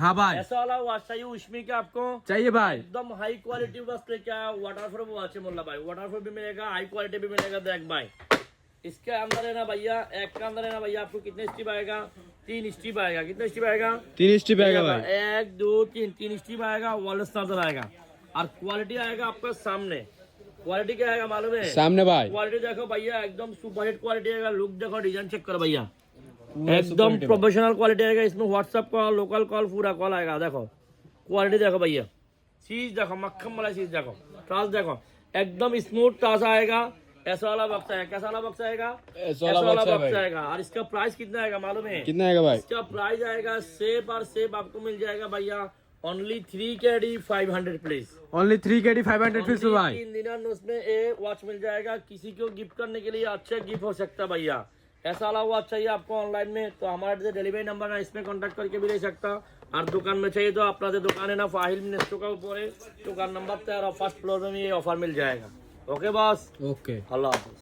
हाँ भाई, ऐसा वाला वॉच चाहिए उसमें क्या आपको चाहिए भाई। एकदम हाई क्वालिटी वॉच लेके आया, वाटरप्रूफ वॉच है मुल्ला भाई, वाटरप्रूफ भी मिलेगा, हाई क्वालिटी भी मिलेगा। देख भाई इसके अंदर है ना भैया, एक के अंदर है ना भैया आपको कितने स्ट्रिप आएगा, 3 स्ट्रिप आएगा। कितने स्ट्रिप आएगा, 3 स्ट्रिप आएगा भाई। 1 2 3 3 स्ट्रिप आएगा, वॉलेट चार्जर आएगा। और क्वालिटी आएगा आपका सामने। क्वालिटी क्या आएगा मालूम है, सामने भाई। क्वालिटी देखो भैया एकदम सुपर हिट क्वालिटी आएगा। लुक देखो, डिजाइन चेक करो भैया, एकदम प्रोफेशनल क्वालिटी आएगा। इसमें व्हाट्सएप कॉल, लोकल कॉल, पूरा कॉल आएगा। देखो क्वालिटी देखो भैया, चीज देखो, मक्खन वाला चीज देखो, टास देखो, एकदम स्मूथ टास आएगा। ऐसा वाला बक्सा है, कैसा वाला बक्सा आएगा, ऐसा वाला बक्सा आएगा। और इसका प्राइस कितना आएगा मालूम है, कितना आएगा भाई? इसका प्राइस आएगा सेब और सेब आपको मिल जाएगा भैया only 3KD 500 please. Only 3KD 500 piece भाई। 3 दिन उसमें ए वॉच मिल जाएगा। किसी को गिफ्ट करने के लिए अच्छा गिफ्ट हो सकता है भैया। ऐसा वाला वॉच चाहिए आपको ऑनलाइन में तो हमारे जो डिलीवरी नंबर है इसमें कांटेक्ट करके भी ले सकता। और दुकान में चाहिए तो अपना जो दुकान है ना फाहिल नेस्टो का ऊपर है, दुकान नंबर 13 फर्स्ट फ्लोर में ये ऑफर मिल जाएगा। Okay boss, okay. अल्लाह हाफिज।